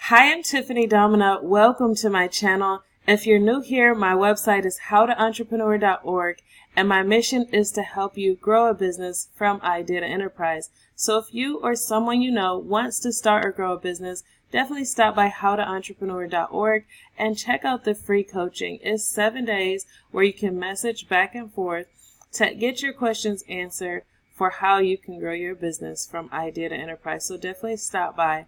Hi, I'm Tiffany Domina. Welcome to my channel. If you're new here, my website is howtoentrepreneur.org, and my mission is to help you grow a business from idea to enterprise. So if you or someone you know wants to start or grow a business, definitely stop by howtoentrepreneur.org and check out the free coaching. It's 7 days where you can message back and forth to get your questions answered for how you can grow your business from idea to enterprise. So definitely stop by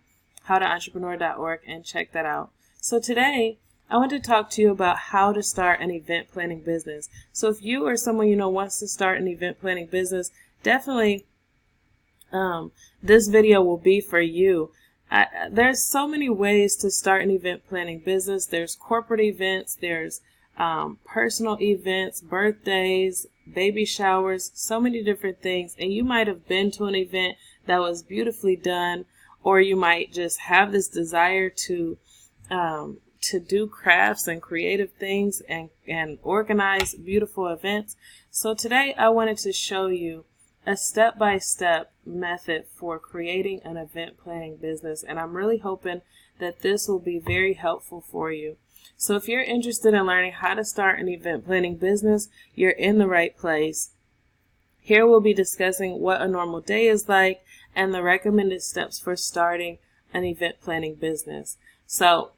howtoentrepreneur.org and check that out. So today, I want to talk to you about how to start an event planning business. So if you or someone you know wants to start an event planning business, definitely this video will be for you. There's so many ways to start an event planning business. There's corporate events, there's personal events, birthdays, baby showers, so many different things. And you might have been to an event that was beautifully done, or you might just have this desire to do crafts and creative things and organize beautiful events. So today I wanted to show you a step-by-step method for creating an event planning business, and I'm really hoping that this will be very helpful for you. So if you're interested in learning how to start an event planning business, you're in the right place. Here we'll be discussing what a normal day is like and the recommended steps for starting an event planning business. So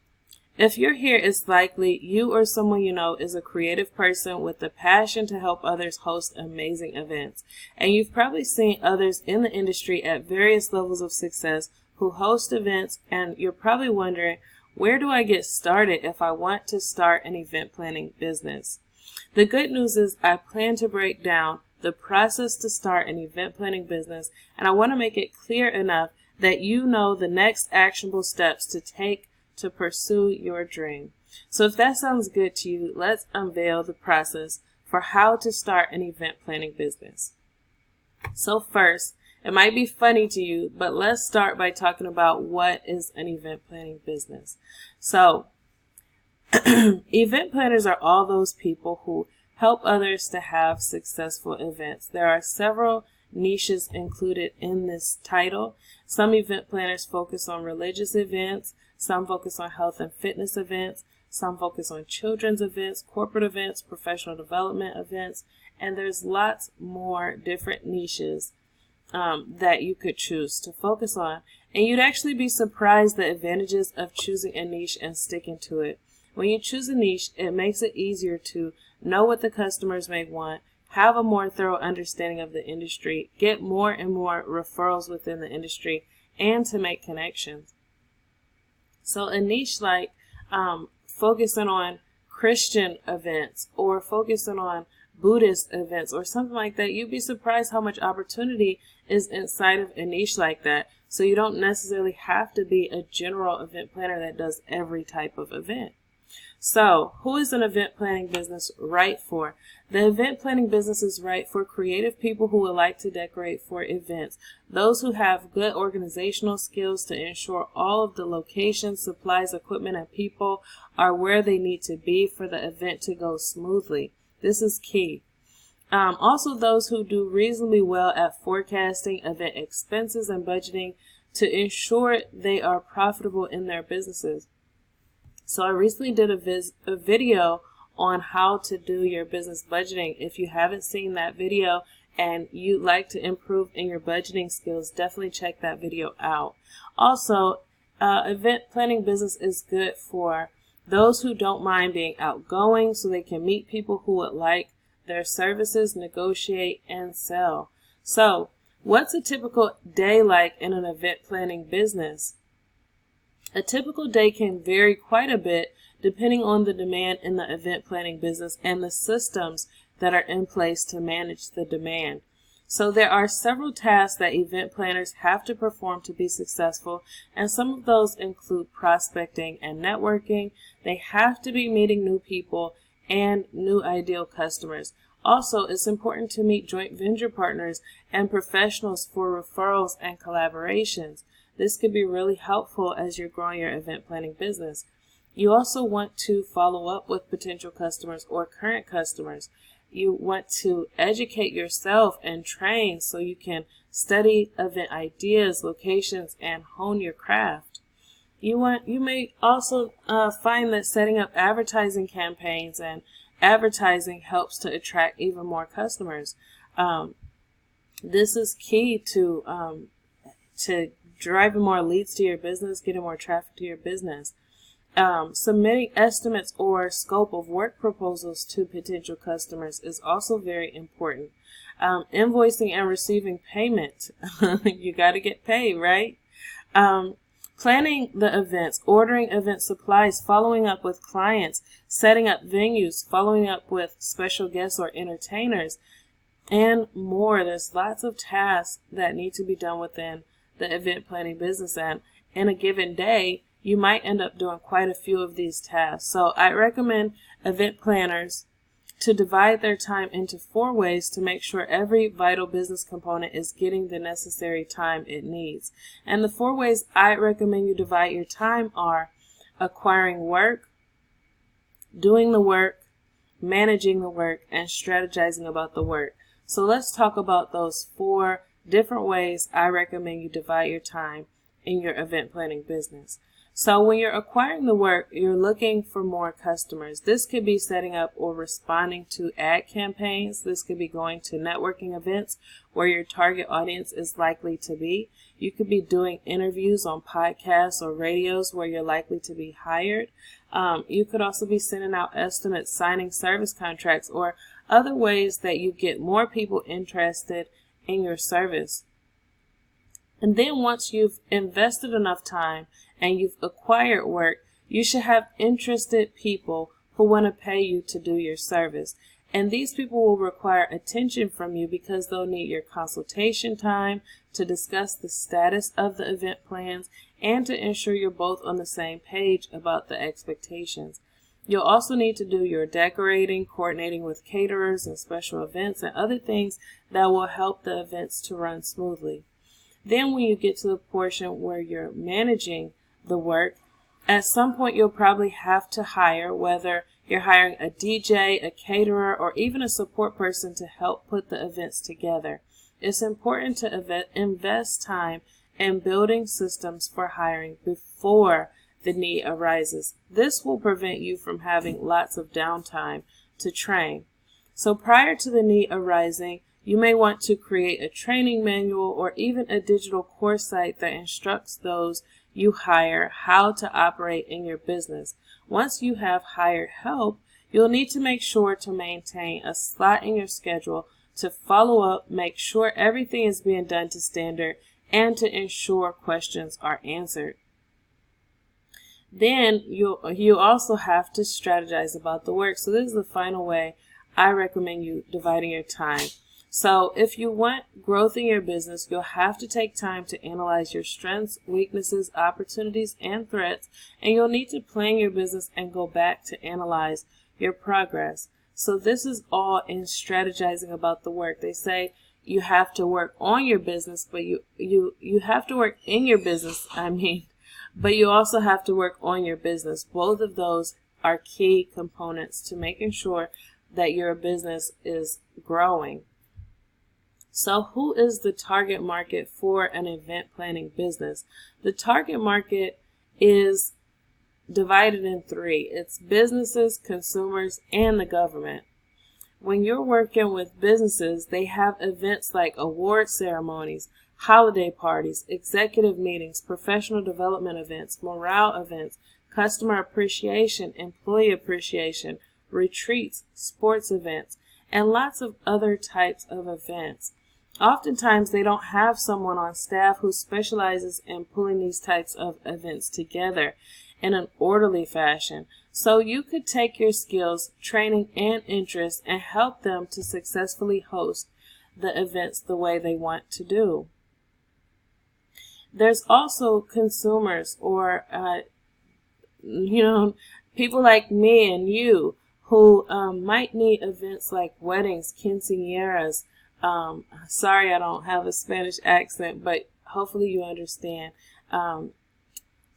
if you're here, it's likely you or someone you know is a creative person with the passion to help others host amazing events. And you've probably seen others in the industry at various levels of success who host events, and you're probably wondering, where do I get started if I want to start an event planning business? The good news is I plan to break down the process to start an event planning business, and I want to make it clear enough that you know the next actionable steps to take to pursue your dream. So if that sounds good to you, let's unveil the process for how to start an event planning business. So first, it might be funny to you, but let's start by talking about what is an event planning business. So event planners are all those people who help others to have successful events. There are several niches included in this title. Some event planners focus on religious events, some focus on health and fitness events, some focus on children's events, corporate events, professional development events, and there's lots more different niches that you could choose to focus on. And you'd actually be surprised the advantages of choosing a niche and sticking to it. When you choose a niche, it makes it easier to know what the customers may want, have a more thorough understanding of the industry, get more and more referrals within the industry, and to make connections. So a niche like focusing on Christian events or focusing on Buddhist events or something like that, you'd be surprised how much opportunity is inside of a niche like that. So you don't necessarily have to be a general event planner that does every type of event. So, who is an event planning business right for? The event planning business is right for creative people who would like to decorate for events. Those who have good organizational skills to ensure all of the locations, supplies, equipment, and people are where they need to be for the event to go smoothly. This is key. Also, those who do reasonably well at forecasting event expenses and budgeting to ensure they are profitable in their businesses. So I recently did a video on how to do your business budgeting. If you haven't seen that video and you'd like to improve in your budgeting skills, definitely check that video out. Also, event planning business is good for those who don't mind being outgoing so they can meet people who would like their services, negotiate, and sell. So, what's a typical day like in an event planning business? A typical day can vary quite a bit depending on the demand in the event planning business and the systems that are in place to manage the demand. So there are several tasks that event planners have to perform to be successful, and some of those include prospecting and networking. They have to be meeting new people and new ideal customers. Also, it's important to meet joint venture partners and professionals for referrals and collaborations. This could be really helpful as you're growing your event planning business. You also want to follow up with potential customers or current customers. You want to educate yourself and train so you can study event ideas, locations, and hone your craft. You may also find that setting up advertising campaigns and advertising helps to attract even more customers. This is key to driving more leads to your business, getting more traffic to your business. Submitting estimates or scope of work proposals to potential customers is also very important. Invoicing and receiving payment. You got to get paid, right? Planning the events, ordering event supplies, following up with clients, setting up venues, following up with special guests or entertainers, and more. There's lots of tasks that need to be done within the event planning business, and in a given day, you might end up doing quite a few of these tasks. So I recommend event planners to divide their time into 4 ways to make sure every vital business component is getting the necessary time it needs. And the 4 ways I recommend you divide your time are acquiring work, doing the work, managing the work, and strategizing about the work. So let's talk about those 4 different ways I recommend you divide your time in your event planning business. So when you're acquiring the work, you're looking for more customers. This could be setting up or responding to ad campaigns. This could be going to networking events where your target audience is likely to be. You could be doing interviews on podcasts or radios where you're likely to be hired. You could also be sending out estimates, signing service contracts, or other ways that you get more people interested in your service. And then once you've invested enough time and you've acquired work, you should have interested people who want to pay you to do your service. And these people will require attention from you because they'll need your consultation time to discuss the status of the event plans and to ensure you're both on the same page about the expectations. You'll also need to do your decorating, coordinating with caterers and special events, and other things that will help the events to run smoothly. Then when you get to the portion where you're managing the work, at some point you'll probably have to hire, whether you're hiring a DJ, a caterer, or even a support person to help put the events together. It's important to invest time in building systems for hiring before the need arises. This will prevent you from having lots of downtime to train. So prior to the need arising, you may want to create a training manual or even a digital course site that instructs those you hire how to operate in your business. Once you have hired help, you'll need to make sure to maintain a slot in your schedule to follow up, make sure everything is being done to standard, and to ensure questions are answered. Then you also have to strategize about the work. So this is the final way I recommend you dividing your time. So if you want growth in your business, you'll have to take time to analyze your strengths, weaknesses, opportunities, and threats, and you'll need to plan your business and go back to analyze your progress. So this is all in strategizing about the work. They say you have to work on your business, but you have to work in your business, but you also have to work on your business. Both of those are key components to making sure that your business is growing. So who is the target market for an event planning business? The target market is divided in 3. It's businesses, consumers, and the government. When you're working with businesses, they have events like award ceremonies, holiday parties, executive meetings, professional development events, morale events, customer appreciation, employee appreciation, retreats, sports events, and lots of other types of events. Oftentimes, they don't have someone on staff who specializes in pulling these types of events together in an orderly fashion. So you could take your skills, training, and interest and help them to successfully host the events the way they want to do. There's also consumers or, people like me and you who might need events like weddings, quinceañeras. Sorry I don't have a Spanish accent, but hopefully you understand.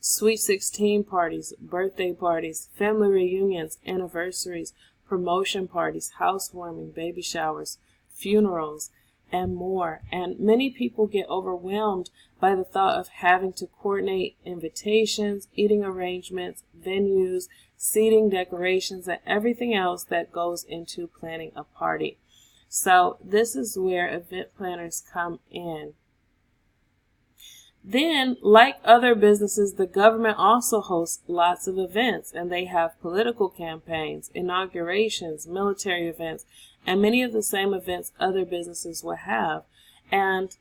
Sweet 16 parties, birthday parties, family reunions, anniversaries, promotion parties, housewarming, baby showers, funerals, and more. And many people get overwhelmed by the thought of having to coordinate invitations, eating arrangements, venues, seating, decorations, and everything else that goes into planning a party. So this is where event planners come in. Then, like other businesses, the government also hosts lots of events, and they have political campaigns, inaugurations, military events, and many of the same events other businesses will have. And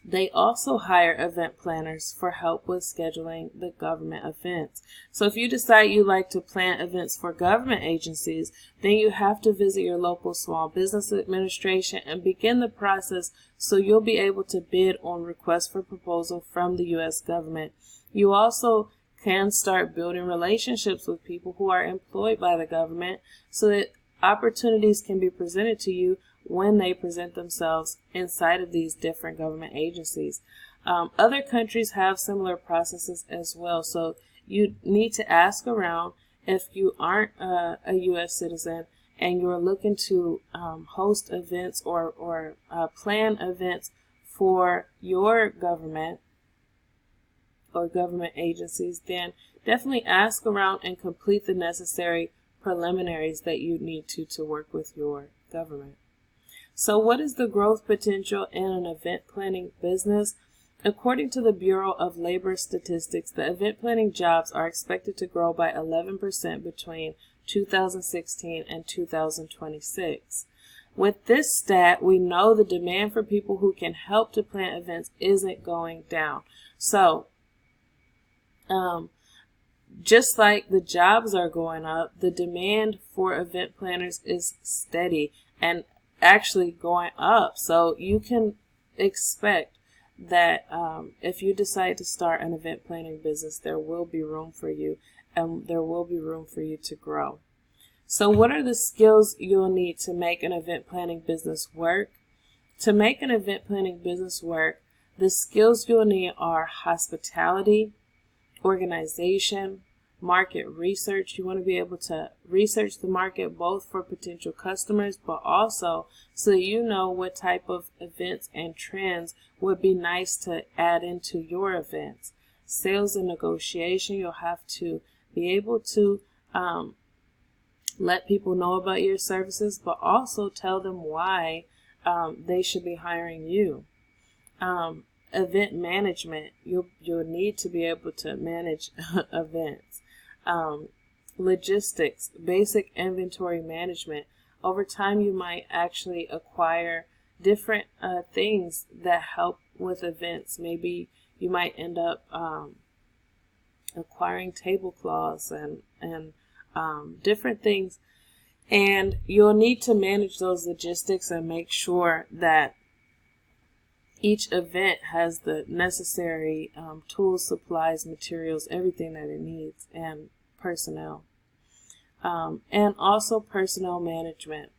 they also hire event planners for help with scheduling the government events. So if you decide you like to plan events for government agencies, then you have to visit your local Small Business Administration and begin the process so you'll be able to bid on requests for proposal from the U.S. government. You also can start building relationships with people who are employed by the government so that opportunities can be presented to you when they present themselves inside of these different government agencies. Other countries have similar processes as well, so you need to ask around if you aren't a U.S. citizen and you're looking to host events or plan events for your government or government agencies, then definitely ask around and complete the necessary preliminaries that you need to work with your government. So what is the growth potential in an event planning business? According to the Bureau of Labor Statistics, the event planning jobs are expected to grow by 11% between 2016 and 2026. With this stat, we know the demand for people who can help to plan events isn't going down. So, just like the jobs are going up, the demand for event planners is steady and actually going up. So you can expect that if you decide to start an event planning business, there will be room for you and there will be room for you to grow. So what are the skills you'll need to make an event planning business work? To make an event planning business work, the skills you'll need are hospitality, organization, market research. You want to be able to research the market both for potential customers, but also so you know what type of events and trends would be nice to add into your events. Sales and negotiation, you'll have to be able to let people know about your services, but also tell them why they should be hiring you. Event management, you'll need to be able to manage events. Logistics, basic inventory management. Over time, you might actually acquire different things that help with events. Maybe you might end up acquiring tablecloths and different things. And you'll need to manage those logistics and make sure that each event has the necessary tools, supplies, materials, everything that it needs, and personnel. And also personnel management.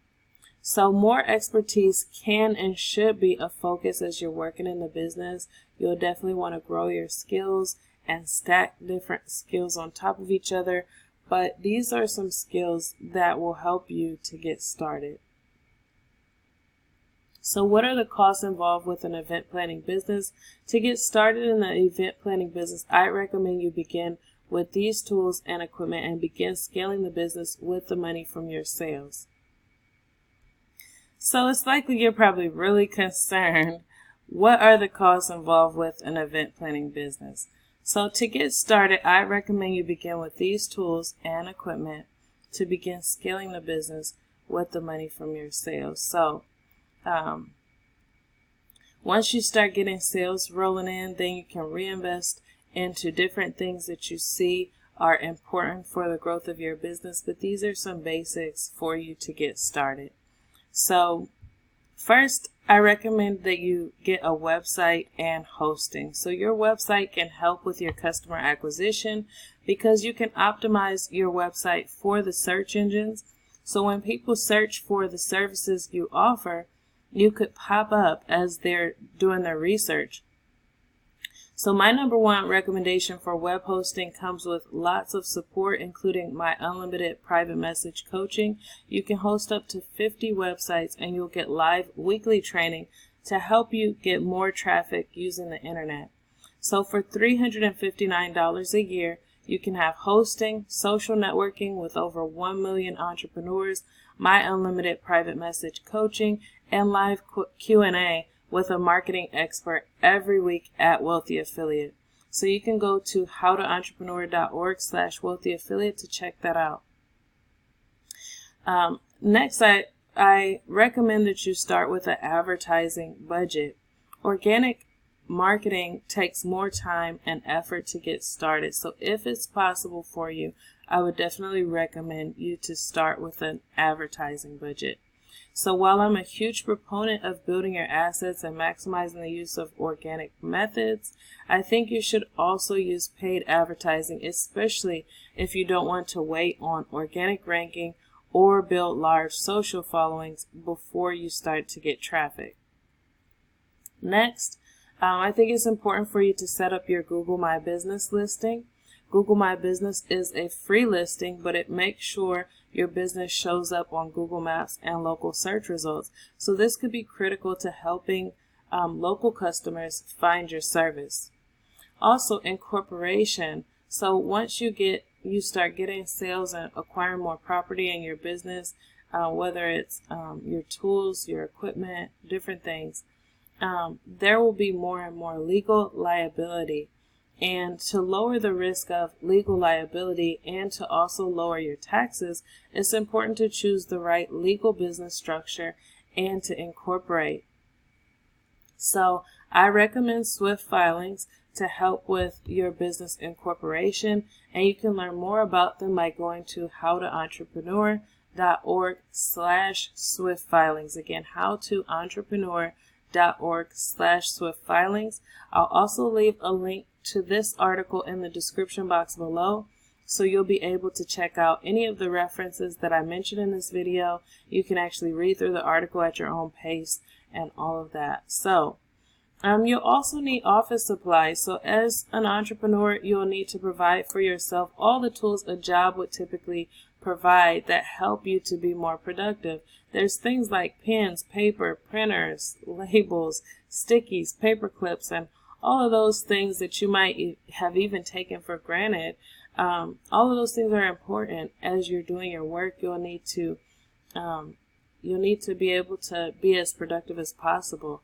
So more expertise can and should be a focus as you're working in the business. You'll definitely want to grow your skills and stack different skills on top of each other. But these are some skills that will help you to get started. So what are the costs involved with an event planning business? To get started in the event planning business, I recommend you begin with these tools and equipment and begin scaling the business with the money from your sales. So it's likely you're probably really concerned. What are the costs involved with an event planning business? So to get started, I recommend you begin with these tools and equipment to begin scaling the business with the money from your sales. So once you start getting sales rolling in, then you can reinvest into different things that you see are important for the growth of your business. But these are some basics for you to get started. So first, I recommend that you get a website and hosting. So your website can help with your customer acquisition because you can optimize your website for the search engines. So when people search for the services you offer, you could pop up as they're doing their research. So my number one recommendation for web hosting comes with lots of support, including my unlimited private message coaching. You can host up to 50 websites and you'll get live weekly training to help you get more traffic using the internet. So for $359 a year, you can have hosting, social networking with over 1 million entrepreneurs, my unlimited private message coaching, and live Q&A with a marketing expert every week at Wealthy Affiliate. So you can go to howtoentrepreneur.org/wealthyaffiliate to check that out. Next, I recommend that you start with an advertising budget. Organic marketing takes more time and effort to get started. So if it's possible for you, I would definitely recommend you to start with an advertising budget. So while I'm a huge proponent of building your assets and maximizing the use of organic methods, I think you should also use paid advertising, especially if you don't want to wait on organic ranking or build large social followings before you start to get traffic. Next, I think it's important for you to set up your Google My Business listing. Google My Business is a free listing, but it makes sure your business shows up on Google Maps and local search results. So this could be critical to helping local customers find your service. Also, incorporation. So once you start getting sales and acquiring more property in your business, whether it's your tools, your equipment, different things, there will be more and more legal liability. And to lower the risk of legal liability and to also lower your taxes, it's important to choose the right legal business structure and to incorporate. So I recommend Swift Filings to help with your business incorporation, and you can learn more about them by going to howtoentrepreneur.org/Swift Filings. Again, howtoentrepreneur.org/Swift Filings. I'll also leave a link to this article in the description box below, so you'll be able to check out any of the references that I mentioned in this video. You can actually read through the article at your own pace and all of that. So you'll also need office supplies. So as an entrepreneur, you'll need to provide for yourself all the tools a job would typically provide that help you to be more productive. There's things like pens, paper, printers, labels, stickies, paper clips, and all of those things that you might have even taken for granted. All of those things are important as you're doing your work. You'll need to be able to be as productive as possible.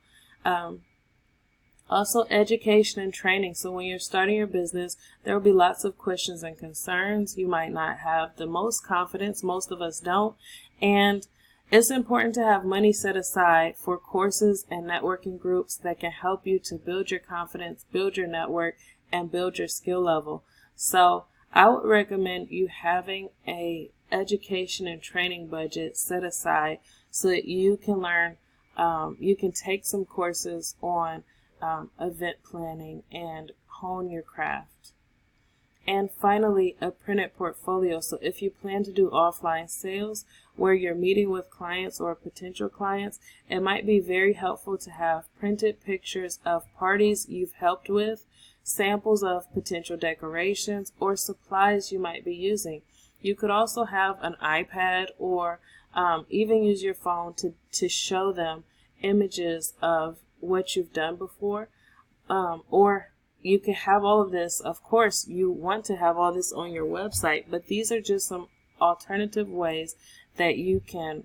Also, education and training. So when you're starting your business, there will be lots of questions and concerns. You might not have the most confidence. Most of us don't. And it's important to have money set aside for courses and networking groups that can help you to build your confidence, build your network, and build your skill level. So I would recommend you having a education and training budget set aside so that you can learn, you can take some courses on event planning and hone your craft. And finally, a printed portfolio. So if you plan to do offline sales where you're meeting with clients or potential clients, it might be very helpful to have printed pictures of parties you've helped with, samples of potential decorations, or supplies you might be using. You could also have an iPad or even use your phone to show them images of what you've done before, or you can have all of this. Of course, you want to have all this on your website, but these are just some alternative ways that you can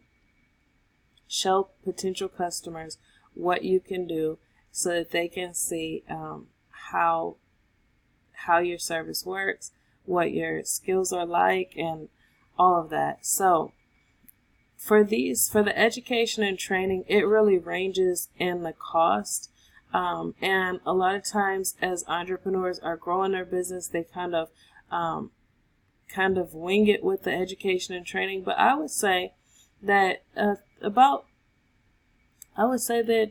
show potential customers what you can do so that they can see how your service works, what your skills are like, and all of that. So for the education and training, it really ranges in the cost. And a lot of times as entrepreneurs are growing their business, they kind of wing it with the education and training. But I would say that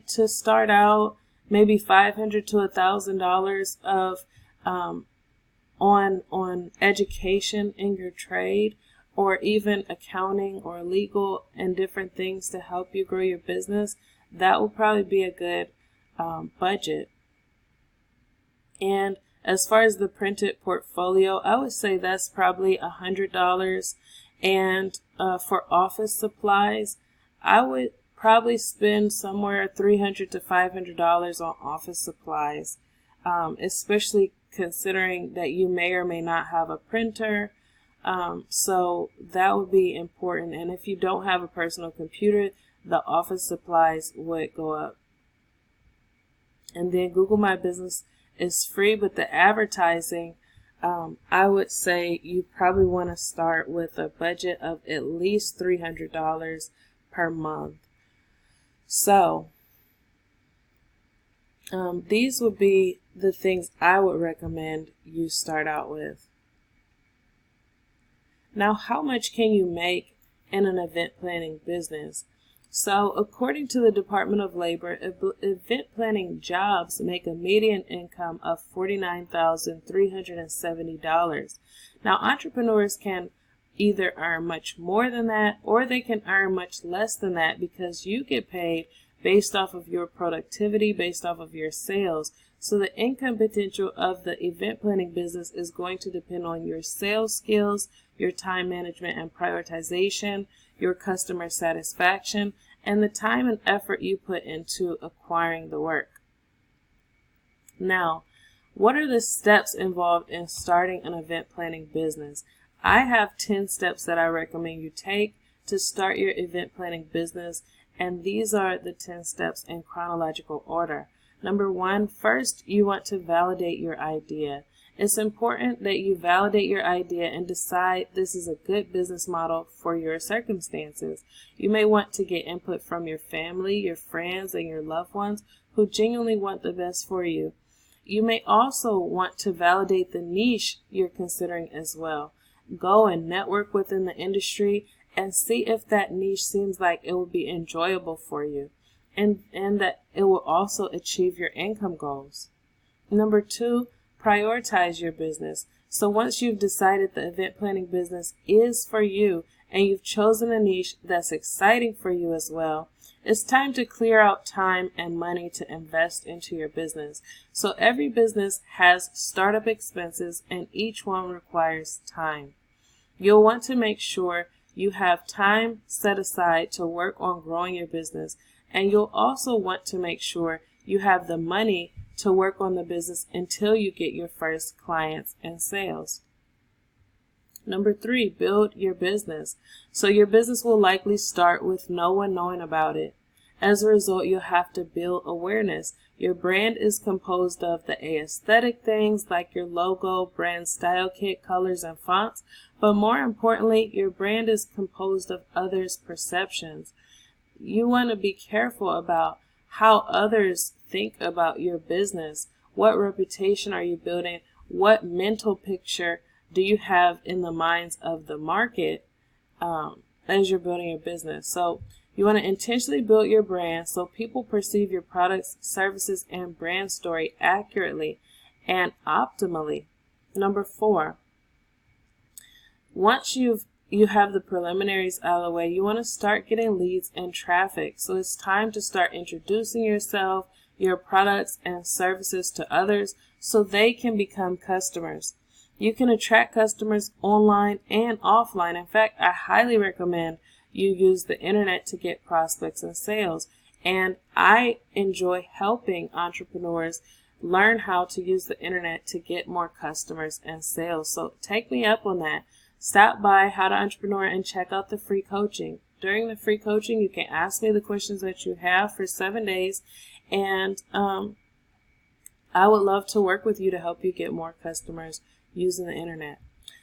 to start out, maybe $500 to $1,000 of on education in your trade, or even accounting or legal and different things to help you grow your business, that will probably be a good budget. And as far as the printed portfolio, I would say that's probably $100. And for office supplies, I would probably spend somewhere $300 to $500 on office supplies, especially considering that you may or may not have a printer. So that would be important. And if you don't have a personal computer, the office supplies would go up. And then Google My Business is free, but the advertising, I would say you probably want to start with a budget of at least $300 per month. So these would be the things I would recommend you start out with. Now, how much can you make in an event planning business? So, according to the Department of Labor, event planning jobs make a median income of $49,370. Now, entrepreneurs can either earn much more than that, or they can earn much less than that, because you get paid based off of your productivity, based off of your sales. So the income potential of the event planning business is going to depend on your sales skills, your time management and prioritization, your customer satisfaction, and the time and effort you put into acquiring the work. Now, what are the steps involved in starting an event planning business? I have 10 steps that I recommend you take to start your event planning business, and these are the 10 steps in chronological order. Number 1, first, you want to validate your idea. It's important that you validate your idea and decide this is a good business model for your circumstances. You may want to get input from your family, your friends, and your loved ones who genuinely want the best for you. You may also want to validate the niche you're considering as well. Go and network within the industry and see if that niche seems like it will be enjoyable for you, and that it will also achieve your income goals. Number 2, prioritize your business. So once you've decided the event planning business is for you and you've chosen a niche that's exciting for you as well, it's time to clear out time and money to invest into your business. So every business has startup expenses, and each one requires time. You'll want to make sure you have time set aside to work on growing your business, and you'll also want to make sure you have the money to work on the business until you get your first clients and sales. Number 3, build your business. So your business will likely start with no one knowing about it. As a result, you'll have to build awareness. Your brand is composed of the aesthetic things like your logo, brand style kit, colors, and fonts. But more importantly, your brand is composed of others' perceptions. You want to be careful about how others think about your business. What reputation are you building? What mental picture do you have in the minds of the market as you're building your business? So you want to intentionally build your brand so people perceive your products, services, and brand story accurately and optimally. Number 4, once you have the preliminaries out of the way, you want to start getting leads and traffic. So it's time to start introducing yourself, your products, and services to others so they can become customers. You can attract customers online and offline. In fact, I highly recommend you use the internet to get prospects and sales. And I enjoy helping entrepreneurs learn how to use the internet to get more customers and sales. So take me up on that. Stop by How to Entrepreneur and check out the free coaching. During the free coaching, you can ask me the questions that you have for 7 days, and I would love to work with you to help you get more customers using the internet.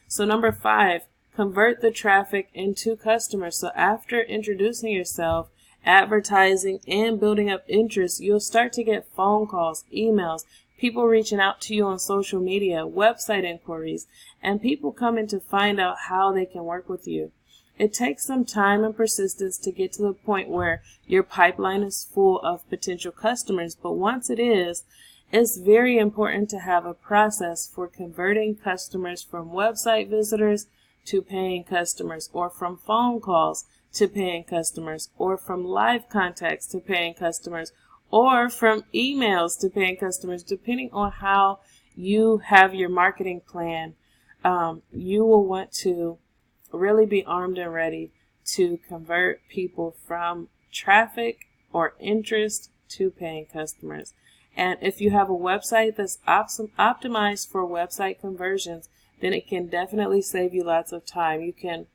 So number 5, convert the traffic into customers. So after introducing yourself, advertising, and building up interest, you'll start to get phone calls, emails, people reaching out to you on social media, website inquiries, and people coming to find out how they can work with you. It takes some time and persistence to get to the point where your pipeline is full of potential customers, but once it is, it's very important to have a process for converting customers from website visitors to paying customers, or from phone calls to paying customers, or from live contacts to paying customers, or from emails to paying customers, depending on how you have your marketing plan, you will want to really be armed and ready to convert people from traffic or interest to paying customers. And if you have a website that's optimized for website conversions, then it can definitely save you lots of time. You can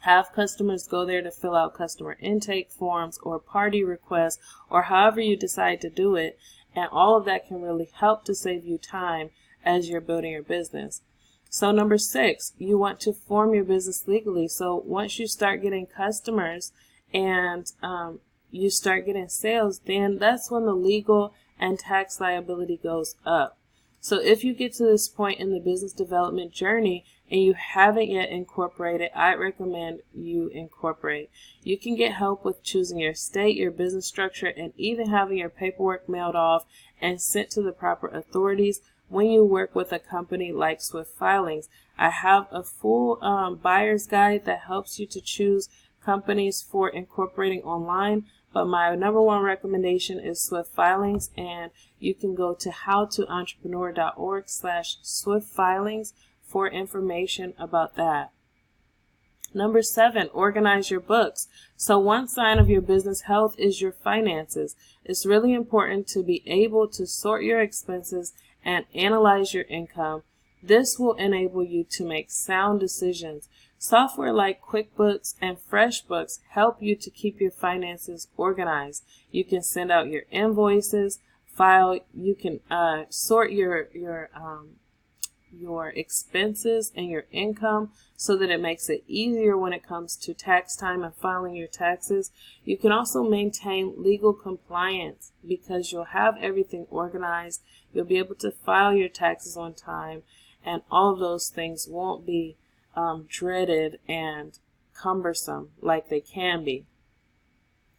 have customers go there to fill out customer intake forms or party requests or however you decide to do it. And all of that can really help to save you time as you're building your business. So number 6, you want to form your business legally. So once you start getting customers and you start getting sales, then that's when the legal and tax liability goes up. So if you get to this point in the business development journey and you haven't yet incorporated, I recommend you incorporate. You can get help with choosing your state, your business structure, and even having your paperwork mailed off and sent to the proper authorities when you work with a company like Swift Filings. I have a full buyer's guide that helps you to choose companies for incorporating online, but my number one recommendation is Swift Filings, and you can go to howtoentrepreneur.org/SwiftFilings for information about that. Number 7, organize your books. So one sign of your business health is your finances. It's really important to be able to sort your expenses and analyze your income. This will enable you to make sound decisions. Software like QuickBooks and FreshBooks help you to keep your finances organized. You can send out your invoices, you can sort your expenses and your income so that it makes it easier when it comes to tax time and filing your taxes. You can also maintain legal compliance because you'll have everything organized. You'll be able to file your taxes on time, and all of those things won't be dreaded and cumbersome like they can be.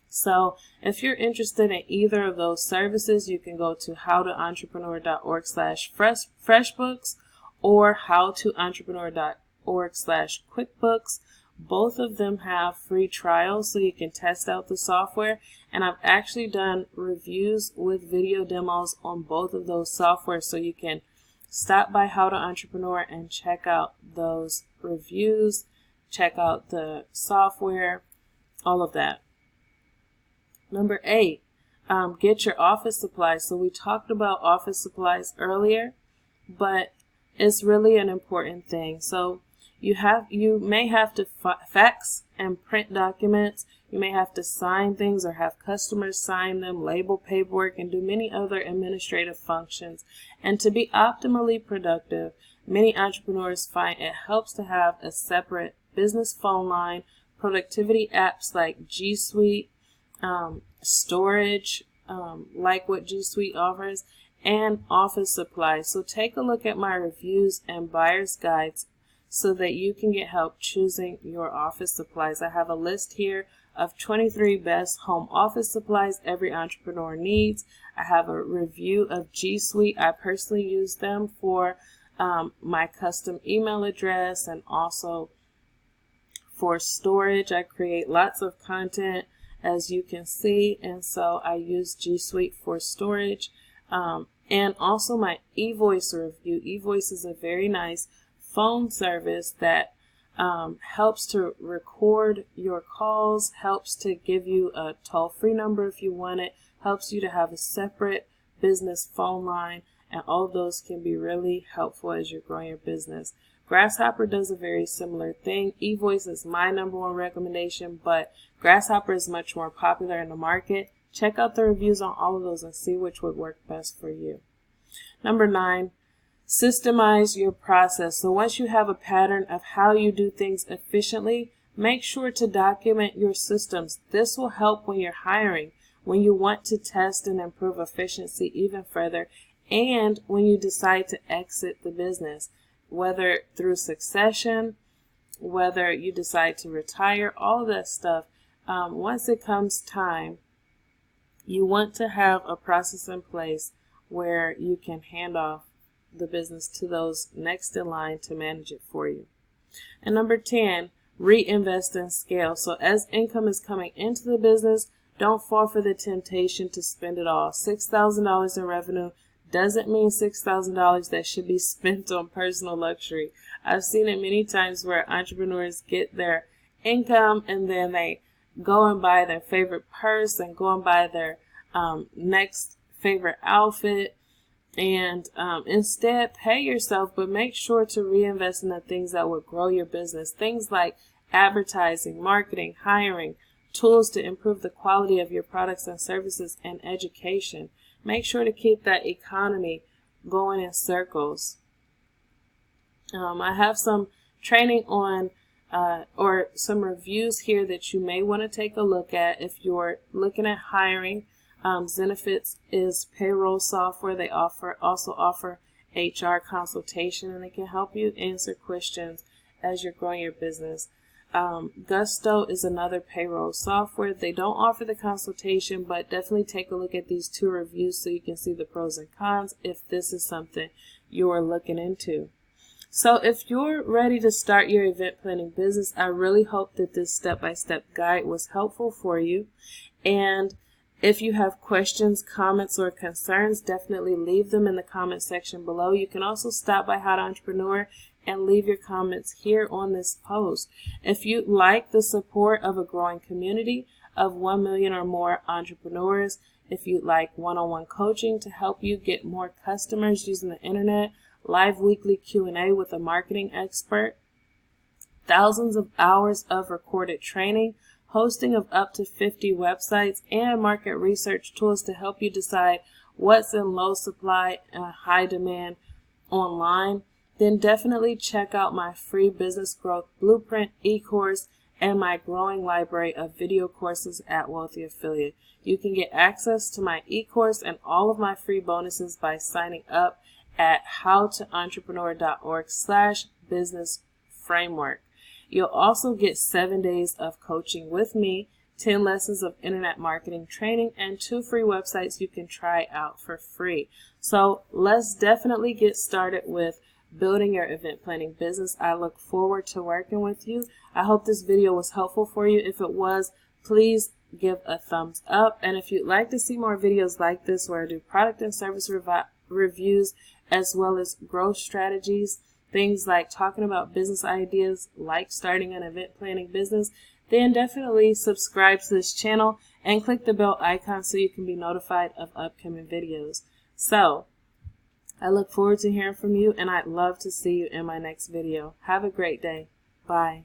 So if you're interested in either of those services, you can go to howtoentrepreneur.org/FreshBooks or howtoentrepreneur.org/QuickBooks. Both of them have free trials so you can test out the software, and I've actually done reviews with video demos on both of those softwares, so you can stop by How to Entrepreneur and check out those reviews, check out the software, all of that. Number 8, get your office supplies. So we talked about office supplies earlier, but it's really an important thing. So you may have to fax and print documents. You may have to sign things or have customers sign them, label paperwork, and do many other administrative functions. And to be optimally productive, many entrepreneurs find it helps to have a separate business phone line, productivity apps like G Suite, storage, like what G Suite offers, and office supplies. So take a look at my reviews and buyer's guides so that you can get help choosing your office supplies. I have a list here of 23 best home office supplies every entrepreneur needs. I have a review of G Suite. I personally use them for my custom email address and also for storage. I create lots of content, as you can see, and so I use G Suite for storage. And also my eVoice review. eVoice is a very nice phone service that helps to record your calls, helps to give you a toll-free number if you want it, helps you to have a separate business phone line, and all of those can be really helpful as you're growing your business. Grasshopper does a very similar thing. eVoice is my number one recommendation, but Grasshopper is much more popular in the market. Check out the reviews on all of those and see which would work best for you. Number 9, systemize your process. So once you have a pattern of how you do things efficiently, make sure to document your systems. This will help when you're hiring, when you want to test and improve efficiency even further, and when you decide to exit the business, whether through succession, whether you decide to retire, all of that stuff. Once it comes time, you want to have a process in place where you can hand off the business to those next in line to manage it for you. And number 10, reinvest and scale. So as income is coming into the business, don't fall for the temptation to spend it all. $6,000 in revenue doesn't mean $6,000 that should be spent on personal luxury. I've seen it many times where entrepreneurs get their income and then they go and buy their favorite purse and go and buy their next favorite outfit. And instead, pay yourself, but make sure to reinvest in the things that will grow your business. Things like advertising, marketing, hiring, tools to improve the quality of your products and services, and education. Make sure to keep that economy going in circles. I have some training on or some reviews here that you may want to take a look at if you're looking at hiring. Zenefits is payroll software. They also offer HR consultation, and they can help you answer questions as you're growing your business. Gusto is another payroll software. They don't offer the consultation, but definitely take a look at these two reviews so you can see the pros and cons if this is something you're looking into. So if you're ready to start your event planning business, I really hope that this step-by-step guide was helpful for you. And if you have questions, comments, or concerns, definitely leave them in the comment section below. You can also stop by How to Entrepreneur and leave your comments here on this post. If you'd like the support of a growing community of 1 million or more entrepreneurs, if you'd like one-on-one coaching to help you get more customers using the internet, live weekly Q&A with a marketing expert, thousands of hours of recorded training, hosting of up to 50 websites, and market research tools to help you decide what's in low supply and high demand online, then definitely check out my free Business Growth Blueprint e-course and my growing library of video courses at Wealthy Affiliate. You can get access to my e-course and all of my free bonuses by signing up at howtoentrepreneur.org/business-framework. You'll also get 7 days of coaching with me, 10 lessons of internet marketing training, and 2 free websites you can try out for free. So let's definitely get started with building your event planning business. I look forward to working with you. I hope this video was helpful for you. If it was, please give a thumbs up. And if you'd like to see more videos like this where I do product and service reviews as well as growth strategies, things like talking about business ideas like starting an event planning business, then definitely subscribe to this channel and click the bell icon so you can be notified of upcoming videos. So I look forward to hearing from you, and I'd love to see you in my next video. Have a great day. Bye.